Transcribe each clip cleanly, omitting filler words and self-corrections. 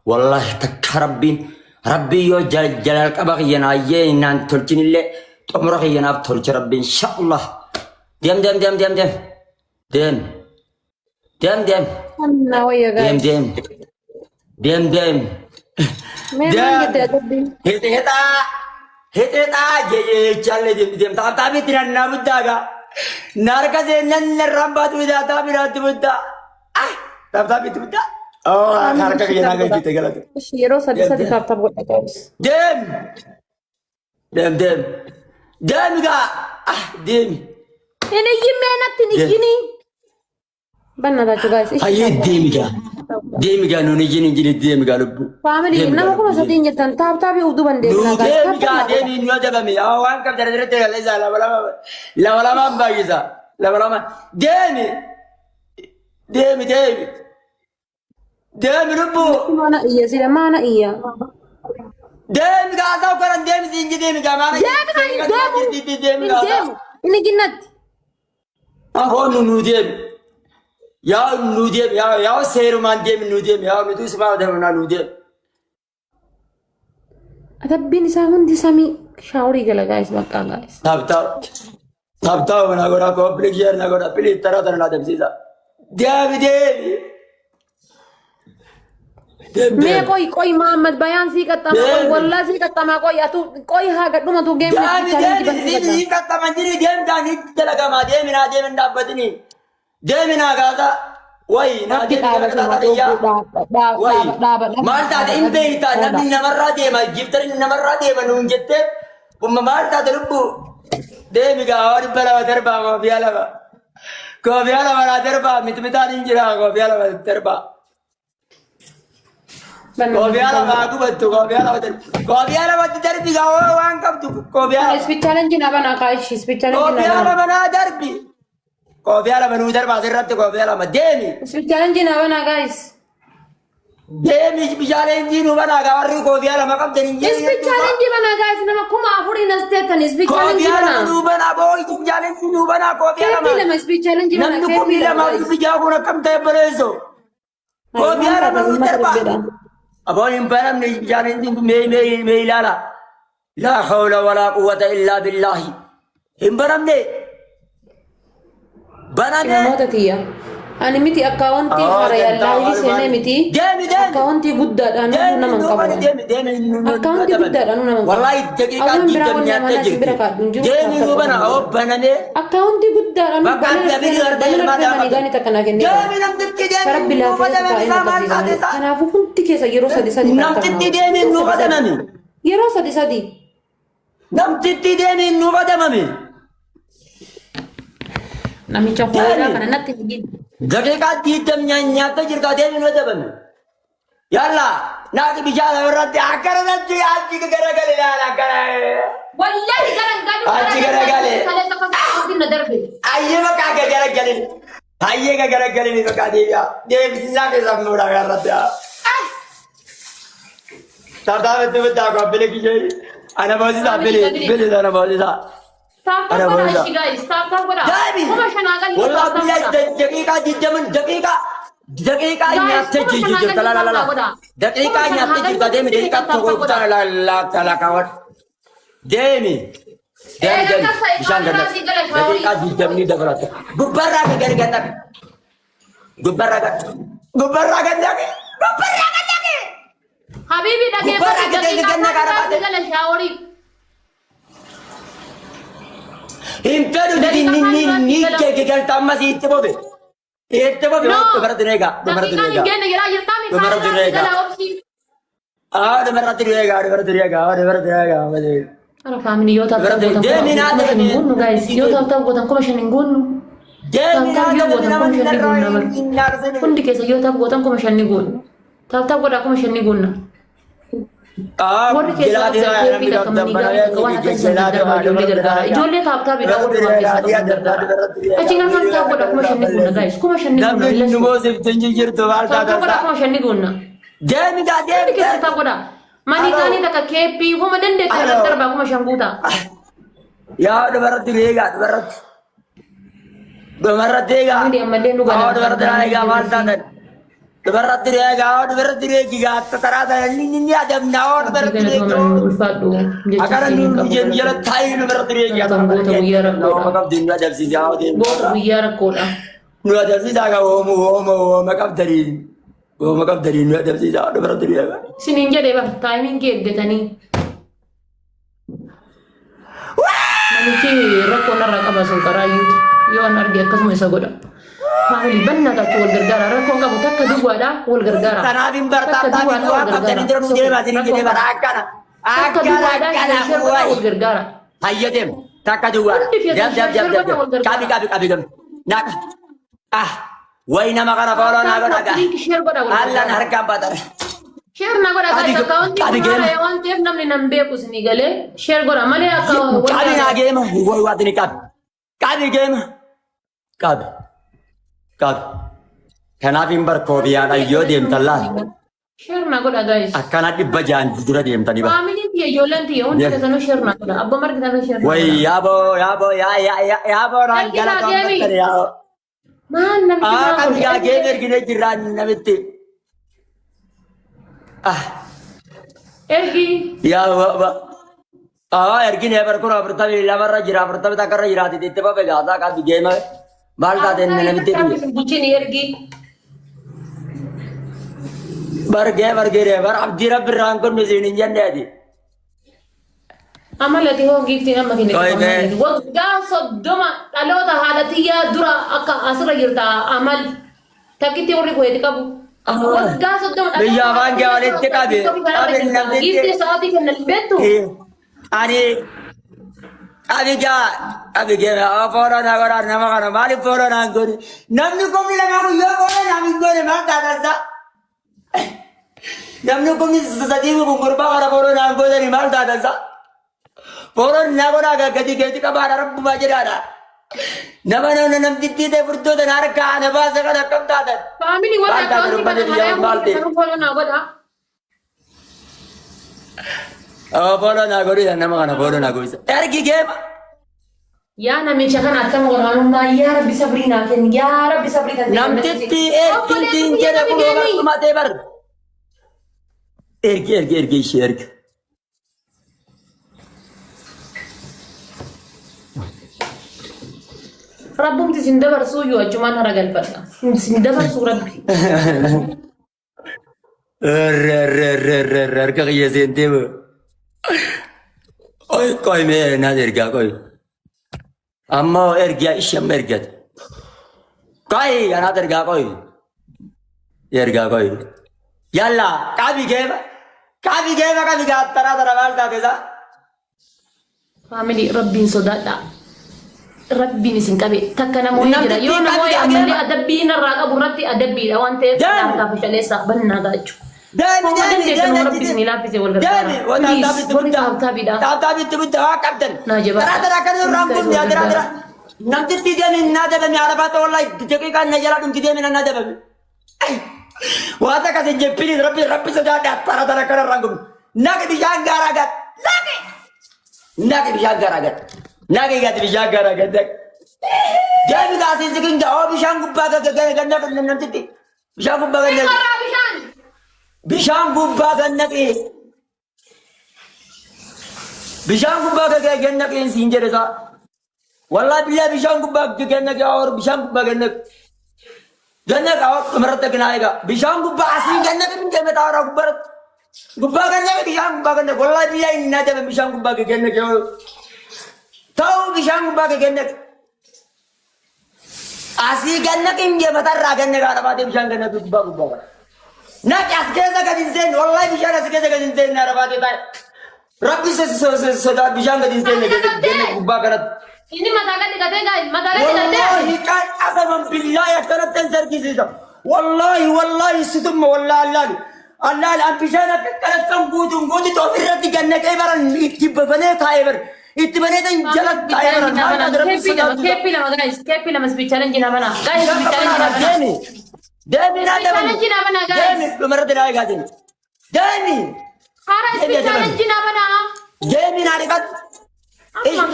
والله تكربين ربي يو جلال قبقي ينايي إنان تلجين اللي تمرخ يناب تلج ربي إن شاء الله ديم ديم ديم ديم ديم ديم ديم ديم أنا ويا ديم ديم ديم ديم هتا هتا جل ديم ديم تابي ترنا بداغا ناركا زين الرمبات ودا تابي رات بدا تابي تبدا ناركا يناغا جيت غلط يرو سدي تاب ديم ديم ديم ديم غا ديم أنا يمينك تنجيني بنا دا جايز هاي ديم غا نو نجيني جيني ديم غا لبو فاميلي نما كما سدين جتن تابي ودو بندي ديم غا ديم نو دبمي وان كم درت لا لا ما بايزا لا ما ديم ديم ديم ديم لبو ما أنا إياه سيدا ما أنا إياه ديم غا سو كرن ديم سينجي ديم غا ما ديم ini jinnat هو نو ديم يا نو ديم يا سيرمان ديم نو ديم يا مدوس ما ديم نو ديم أتبين سامون دي سامي شاوري كلا guys بقى guys تاب بنا غورا كوبليكير نا غورا بلي ترى نا دم سيدا ديم मैं कोई मोहम्मद बयान सी करता मैं कोई वल्ला सी करता मैं कोई हाँ गड्ढू में तू गेम सी करता मंदिर गेम जानी चला मा दे मिना दे मिना बदनी दे मिना गाता वही ना दे या वही मालता दे इन बेटा नबी नमर्रा दे मा गिफ्टर नमर्रा दे मनून जत्ते पुम मालता दे रुबु दे मिगा और बला दरबा को बियाला वाला दरबा मितमिता निंजरा को बियाला दरबा Kobiala bagu betul Kobiala betul derby gawa wang kam tu Kobiala. Speed challenge na bana kai speed challenge na. Kobiala bana derby. Kobiala bana udar bazer rat Kobiala ma demi. Speed challenge na bana guys. Demi challenge nu bana gawa Kobiala makam denin. Speed challenge bana guys nama kuma afuri naste tan speed challenge bana. Kobiala nu bana boy tu challenge nu bana Kobiala ma. Kepila ma speed challenge bana. Namnu Kobiala ma tu jago na kam tay berezo. Kobiala bana udar ba. أبغى ينبرم نجاري عندكم مي لا حول ولا قوة إلا بالله ينبرم نه بنانه موتتيا أنا متي أكاونتي هرايا الله سنة متي أكاونتي بودا أنا نمان كمان أكاونتي بودا أنا نمان والله دقيقة جدا نياتي جيمي هو بنا أو بنانه أكاونتي بودا أنا بكرة تبي أردن ما دام جاني تكنا كني جيمي نمتك فرب جيمي بلا فايدة أنا فوق تكيس يروح سدي نمتك جيمي نو بدمامي يروح سدي نمتك جيمي نو بدمامي نامي تقولنا كنا نتيجي دقيقة تيتم نياتا جرقا ديمين ودبن يلا ناكي بجالة ورد عكرا نتي عجي كرقالي لا لا كرا والله كرقالي عجي كرقالي أيه مكا كرقالي أيه كرقالي مكا ديبيا ديب ناكي سمورا ورد تردامت تبتا کو بلي کی جاي انا بوزي دا بلي انا بوزي دا أنا بقول لك stop والله بالله دقيقة نياتي جي لا دقيقة نياتي جي ديمي دقيقة تقول لا لا تلا كاوت ديمي بشان دقيقة جي دمني دغرات غبرة كغرغت حبيبي دقيقة شاوري Impero ni che tamma si tebobe. Tebobe no per direga, per direga. Per direga. Ah, per direga. أنا فاهمني يو تاب تاب guys يو تاب تاب قدام كم عشان نقول كنت كيس يو تاب قدام كم عشان نقول تاب تاب قدام كم عشان نقولنا جلا دي انا بي جولي تاب تاب بيدا أجينا كم تاب قدام كم عشان نقولنا guys كم عشان نقولنا نموذج تنجير تو تاب قدام كم عشان نقولنا جامي دا كيس تاب قدام ماني كاني تك كيبي هو مدن دك تربا كم عشان قوتا يا دبرت ريغا دبرت ديغا دي أمدين لغة دبرت ريغا والتا Dubarra direega dubarra direegi gaatta taraata inni adamna dubarra direegi akara nu jala taayi dubarra direegi nama qabdi nu adamsiisa guyyaa rakkoodha. Nu adamsiisa ka ooma qabdanii nu adamsiisa dubarra direega. Isiniin jedhee bara taayimiin kee eeggatanii. Namichi rakkoo narraa qaba sun qaraayyuu yoo an arge akkasuma isa godha. Maali banna gachu wal gargaara rakkoon qabu takka duwwaadha wal gargaara. Kanaafin bartaadhaa fi waan qabdanii jira nu deemaa isin jedhee bara akkana. Wal gargaara. Hayyadeem takka duwwaadha. Qabi gam. Naqa. Wayi nama kana fooloo naa godha gaa. Allaan harkaan baatara. Share na godha guys account mara waan ta'eef namni nan beeku isinii galee share godha malee akka qabi naa geema way waatini qabi geema qabi kanaaf hin barkoo biyyaadha yoo deemtan laal share na godha guys akkana dhibba jaan dura deemtanii ba family tiye ijoolleen tiye hundi keessanuu share na godha abba margitaan share way yaaboo raan gara kaambattani yaaboo maan namni qabi gaa geema ergine jirraan namitti ergi ya ba ergi ne bar kura pertama lamarra jira pertama takarra jira titte ba begada ka game mal ta den ne bitte bucin ergi bar ge bar abdi rabb rankon mesini jannati amalati ho gifti amma kine wagga soddoma dalota halatiya dura akka asra jirta amal takiti wori ko etikabu wagga soddoma biyya bange walitti qabe gifti saati kenna betu ani abige afora na gara nama kana mali fora na ngori namni komi la ngaru yo gore nami ngore ma dadasa namni komi sadi ko ngurba gara fora na ngore ni mal dadasa fora na gara ga gadi ka bara rabbu majirada nama nam titti de furdo de narka na ba sa kada kam dada family wala ko fora na goda fora na gori nama kana fora na gori ergi game ya namicha kana akkam godhaanummaa yaa rabbi sabrii naa kenni yaa rabbi sabrii kan namtitti ergiin jedhe kunoo bartumatee bar ergi ishee ergi rabbumti sin dabarsuu yoo achumaan hara galfadha sin dabarsuu rabbi harka kiyya seentee oy koy mee naas ergaa koy ammoo ergaa isheen ergate koy anaat ergaa koy yalla qabi geema tara maal taatesa family rabbiin sodaadha rabbiin isin qabe takka namoonni jira yoo namoonni ammallee adabbiin irraa qabu irratti adabbiidha waan ta'eef laafaa fi shaleessa bannaa gaachu namtitti deemin naa dabame arabaata wallahi daqiiqaan na jalaa dhumti deemin naa dabame waan takka sin jeppini rabbi sodaadha tara kana rangum naqi bishaan gaaraa gat naqi bishaan gaaraa gat deemi gaasiin sikin gaa oo bishaan gubbaa ganna namtitti bishaan gubbaa ganna bishaan gubbaa gannaqee siin jedhe isaa wallahi billahi bishaan gubbaa gannaqee or bishaan gubbaa gannaqee umarratti ginaa egaa bishaan gubbaa asiin gannaqee min deeme taa'uura gubbaa gannaqee bishaan gubbaa gannaqee wallahi billahi inni naa deeme bishaan gubbaa gannaqee ta'u bishaan gubbaa gannaqee asii gannaqee min deeme tarraa gannaqee arabaatee bishaan gannaqee gubbaa nak as kesa gadin sen wallahi bishan as kesa gadin sen na rabate tay rabbi se bishan gadin sen ne gubba karat ini mataga digate guys mataga digate wallahi kan asam billahi akarat ten serkisi wallahi situm wallahi allah al bishan akarat kam gudu to firati ganne kay baran ittibane tayber ittibane tan jalat tayber kepi lama guys kepi lama challenge na bana guys challenge na bana Demi na Demi kumarat na gatin Demi hara challenge na bana Demi na dekat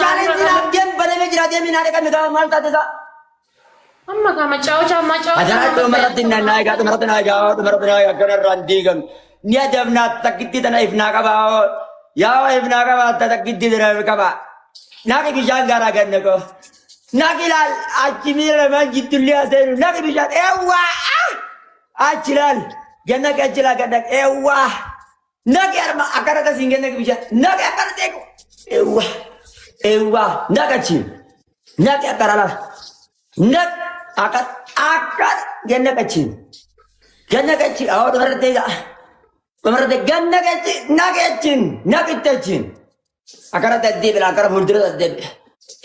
challenge na dem bane me jira Demi na dekat mega mal ta desa أما كم تشاو أجرت مرتنا نايجا مرتنا كنا رانديكم نيادمنا تكتي تنا إفنا كبا يا إفنا كبا تكتي تنا كبا ناكي بيجان غارا كنكو ناكي لال أجميل من جتولي أسير ناكي بيجان إيوا أجلال جنك أجلا كنك إيوا ناكي أرما أكرت سينجن ناكي بيجان ناكي أكرت إيوا ناكي أكرلا nak akar ganna kacin awal berarti ganna kacin nak itacin akar tadi bela akar fuldur tadi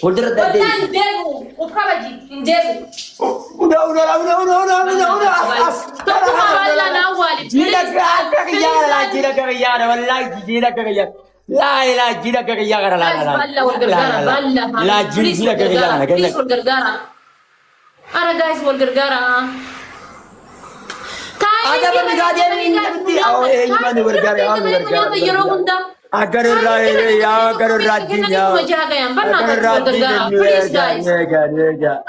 والله نديرو وبخرجي نديرو udah تطلع ولا أنا أولي jira kagiyara wallahi jira kagiyara لا جينا كغيا لا جينا كغيا أنا جايز والقرقرة ada bergajian ini oh ini bergajian agar rai ya agar rajin ya agar rajin ya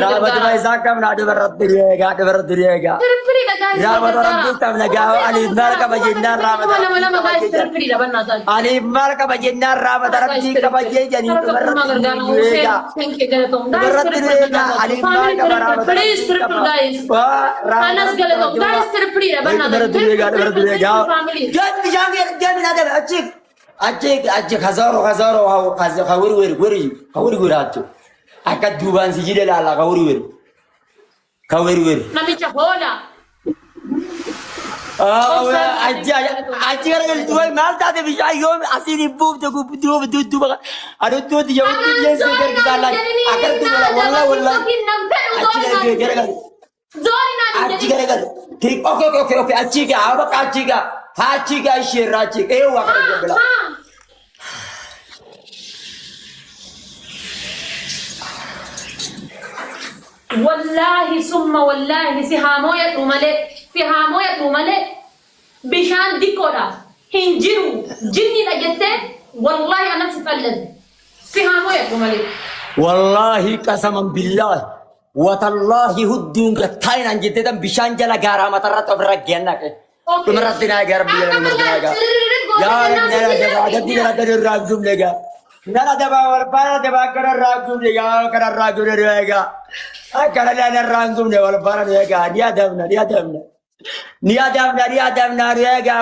rabat mai sakam ada berat rabat orang kita naga ali mar ka bajinda rabat ali mar ka bajinda rabat arab ji ka bajje ni berat ali mar ka barabat please triple guys anas galatom guys triple berat jangan ada acik hazaro khawir acu akad duban si jide lala khawir nami chahola aci kan dua mal tadi bisa yom asini bub tu ada tu dia sudah kita lagi akar tu wallah aci kan ठीक ओके अच्छी क्या अब अच्छी का हाची का शेर राची ए हुआ कर बेला والله ثم والله في هاموية ملك بشان ديكورا هنجرو جني لجته والله أنا سفلت في هاموية ملك والله قسما بالله وتالله هدون كتاين عن جدتهم بشان جلا غارا مترات أفرقينا كه كمرتنا غار بيلا كمرتنا غار يا نلا جبا جدي نلا كرر راجوم لگا نلا جبا والبارا جبا كرر راجوم لگا كرر راجوم لگا كرر لنا راجوم لگا والبارا لگا نيا دمنا لگا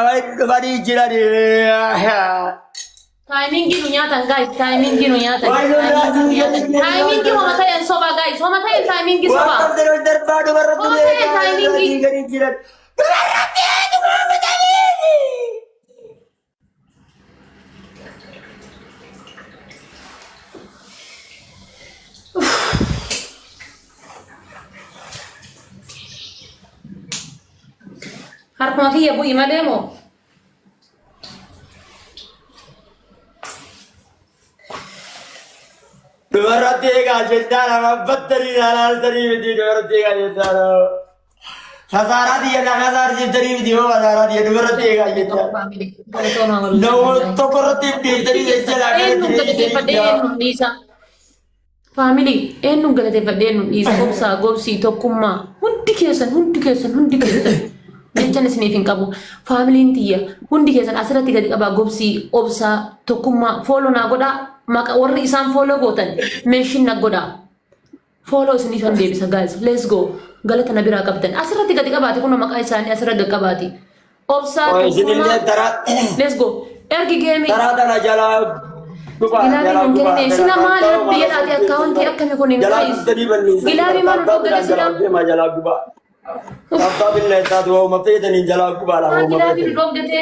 وادي جلا timing gini nyata guys timing gini nyata timing gini mama saya soba guys mama saya timing gini soba timing gini harus mati ya bu ima demo Dua jentar sama batteri halal dari video dua jentar. Hazara dia dari video hazara dia dua jentar. No tokorati dari jalan. Family, galate padenu isa gobsi tokkumma hundi kesan. Jangan sini kabu family intiya hundi kesan asirati gadi aba gobsi obsa tokkumma follow na goda maka warri isan follow gotan mention na goda follow sini fan bisa guys let's go galata nabira kapten asirati gadi kabati kuno maka isani asirati kabati obsa let's go ergi game tara jala Gilabi mungkin ini sina malu biar ada account ya kami kuning guys gilabi malu dogere sina majalah gua Tata bilne tatu wo mape dani jala gua la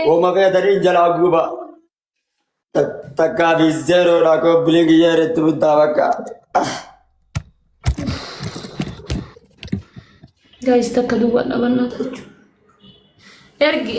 wo mape dani jala gua takka bi zero la ko blingi yere tu tawaka guys takka dua na banna ergi